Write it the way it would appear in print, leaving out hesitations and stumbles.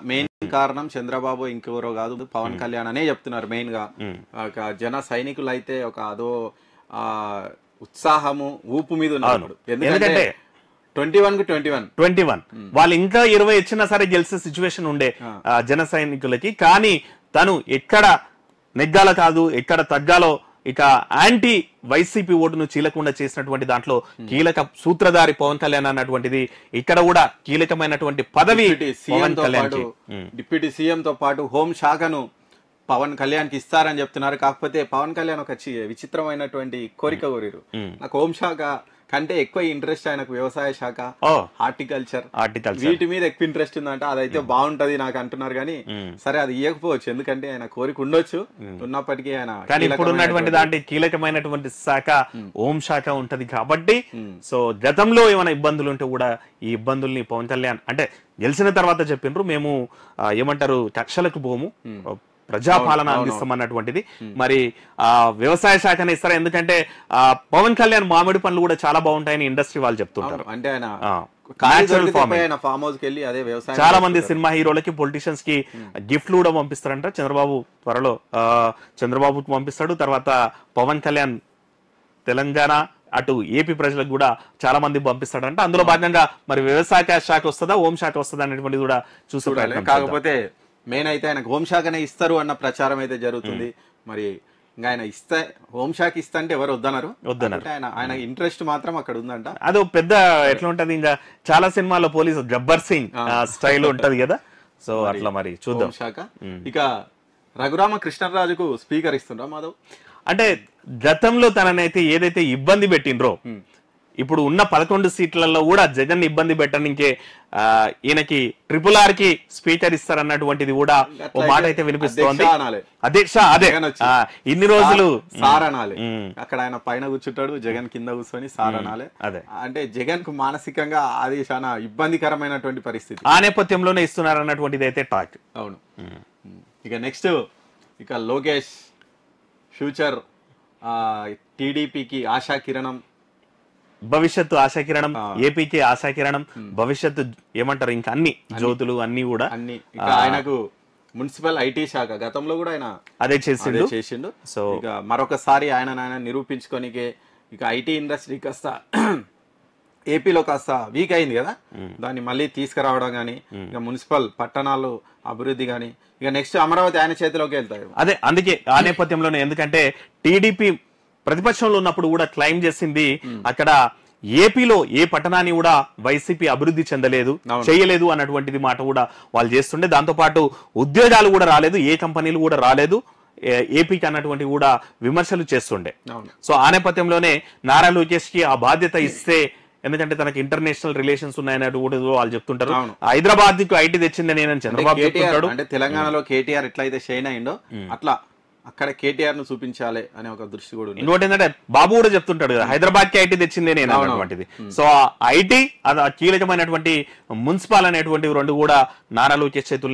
Main కారణం చంద్రబాబు ఇంకెవరో కాదు పవన్ కళ్యాణ్ అనే చెప్తున్నారు మెయిన్ గా. జన సైనికులు అయితే ఒక అదో ఉత్సాహము ఊపు మీద ఉన్నారు. ఎందుకంటే 21 వాళ్ళు ఇంకా 20 ఇచ్చినా సరే గెలిచే సిచ్యువేషన్ ఉండే జన సైనికులకి. కానీ తను ఎక్కడ నెగ్గాల కాదు ఎక్కడ తగ్గాలో ఇక యాంటీ వైసీపీ ఓటును చీలకుండా చేసినటువంటి దాంట్లో కీలక సూత్రధారి పవన్ కళ్యాణ్ అన్నటువంటిది ఇక్కడ కూడా కీలకమైనటువంటి పదవి డిప్యూటీ సీఎం తో పాటు హోం శాఖను పవన్ కళ్యాణ్ కి ఇస్తారని చెప్తున్నారు. కాకపోతే పవన్ కళ్యాణ్ ఒక విచిత్రమైనటువంటి కోరిక కోరిరు, నాకు హోం శాఖ కంటే ఎక్కువ ఇంట్రెస్ట్ ఆయనకు వ్యవసాయ శాఖ, హార్టికల్చర్ వీటి మీద ఎక్కువ ఇంట్రెస్ట్ ఉందంట. అదైతే బాగుంటది నాకు అంటున్నారు. కానీ సరే అది ఇవ్వకపోవచ్చు, ఎందుకంటే ఆయన కోరిక ఉండొచ్చు. ఉన్నప్పటికీ ఆయన కానీ ఇప్పుడు ఉన్నటువంటి దాంట్లో కీలకమైనటువంటి శాఖ హోం శాఖ ఉంటది కాబట్టి సో గతంలో ఏమైనా ఇబ్బందులు ఉంటే కూడా ఈ ఇబ్బందుల్ని పవన్ కళ్యాణ్ అంటే గెలిచిన తర్వాత చెప్పిండ్రు మేము ఏమంటారు కక్షలకు పోము ప్రజాపాలన అందిస్తామన్నటువంటిది. మరి వ్యవసాయ శాఖనే ఇస్తారా? ఎందుకంటే పవన్ కళ్యాణ్ మామిడి పనులు కూడా చాలా బాగుంటాయని ఇండస్ట్రీ వాళ్ళు చెప్తుంటారు. అంటే ఆయన చాలా మంది సినిమా హీరోలకి పొలిటీషియన్స్ కి గిఫ్ట్లు కూడా పంపిస్తారంట. చంద్రబాబు త్వరలో చంద్రబాబుకి పంపిస్తాడు. తర్వాత పవన్ కళ్యాణ్ తెలంగాణ అటు ఏపీ ప్రజలకు కూడా చాలా మంది పంపిస్తాడంట. అందులో భాగంగా మరి వ్యవసాయ శాఖ వస్తుందా హోం శాఖ వస్తుందా అనేటువంటిది కూడా చూసుకోవాలి. కాకపోతే మెయిన్ అయితే ఆయనకు హోంశాఖనే ఇస్తారు అన్న ప్రచారం అయితే జరుగుతుంది. మరి ఇంకా ఆయన ఇస్తే హోంశాఖ ఇస్తా అంటే ఎవరు వద్దన్నారు. ఆయన ఇంట్రెస్ట్ మాత్రం అక్కడ ఉందంట. అదో పెద్ద ఎట్లా ఉంటది, ఇంకా చాలా సినిమాల్లో పోలీసు గబ్బర్ సింగ్ స్టైల్ ఉంటది కదా. సో అట్లా మరి చూద్దాం. శాఖ ఇక రఘురామ కృష్ణరాజుకు స్పీకర్ ఇస్తుండ్రా మాధవ్? అంటే గతంలో తననైతే ఏదైతే ఇబ్బంది పెట్టిండ్రో ఇప్పుడు ఉన్న 11 సీట్లలో కూడా జగన్ ఇబ్బంది పెట్టడానికే ఈయనకి RRR కి స్పీకర్ ఇస్తారన్నటువంటిది కూడా ఓ మాట అయితే వినిపిస్తోంది. అధ్యక్ష అదే ఇన్ని రోజులు సార్ అనాలి, అక్కడ ఆయన పైన కూర్చుంటాడు, జగన్ కింద కూర్చొని సార్ అనాలి. అదే అంటే జగన్ కు మానసికంగా అది చాలా ఇబ్బందికరమైనటువంటి పరిస్థితి. ఆ నేపథ్యంలోనే ఇస్తున్నారు అన్నటువంటిది అయితే టాక్. అవును. ఇక నెక్స్ట్ ఇక లోకేష్ ఫ్యూచర్ టీడీపీకి ఆశా కిరణం, భవిష్యత్తు ఆశాకిరణం, ఏపీకి ఆశాకిరణం, భవిష్యత్తు ఏమంటారు ఇంకా అన్ని జ్యోతులు అన్ని కూడా అన్ని. ఆయనకు మున్సిపల్ ఐటీ శాఖ గతంలో కూడా ఆయన అదే చేసిండు. సో ఇక మరొకసారి ఆయన నిరూపించుకోనికే ఇక ఐటీ ఇండస్ట్రీ కాస్త ఏపీలో కాస్త వీక్ అయింది కదా, దాన్ని మళ్ళీ తీసుకురావడం కానీ ఇక మున్సిపల్ పట్టణాలు అభివృద్ధి కానీ ఇక నెక్స్ట్ అమరావతి ఆయన చేతిలోకి వెళ్తాయి. అదే అందుకే ఆ నేపథ్యంలోనే ఎందుకంటే టీడీపీ ప్రతిపక్షంలో ఉన్నప్పుడు కూడా క్లైమ్ చేసింది అక్కడ ఏపీలో ఏ పట్టణాన్ని కూడా వైసీపీ అభివృద్ధి చేయలేదు అన్నటువంటిది మాట కూడా వాళ్ళు చేస్తుండే. దాంతో పాటు ఉద్యోగాలు కూడా రాలేదు, ఏ కంపెనీలు కూడా రాలేదు ఏపీకి అన్నటువంటి కూడా విమర్శలు చేస్తుండే. సో ఆ నేపథ్యంలోనే నారా లోకేష్ కి ఆ బాధ్యత ఇస్తే, ఎందుకంటే తనకి ఇంటర్నేషనల్ రిలేషన్స్ ఉన్నాయన్నట్టు వాళ్ళు చెప్తుంటారు. హైదరాబాద్ కు ఐటీ తెచ్చింది నేను చంద్రబాబు చెప్తుంటాడు. అంటే తెలంగాణలో కేటీఆర్ ఎట్లయితే షైన్ అయిందో అట్లా అక్కడ కేటీఆర్ ను చూపించాలి అనే ఒక దృష్టి కూడా ఉంది. ఇంకోటి ఏంటంటే బాబు కూడా చెప్తుంటాడు కదా హైదరాబాద్ కి ఐటీ తెచ్చిందే నేను అన్నటువంటిది. సో ఐటీ అది కీలకమైనటువంటి మున్సిపల్ అనేటువంటి రెండు కూడా నారా లోకేష్ చేతుల్లో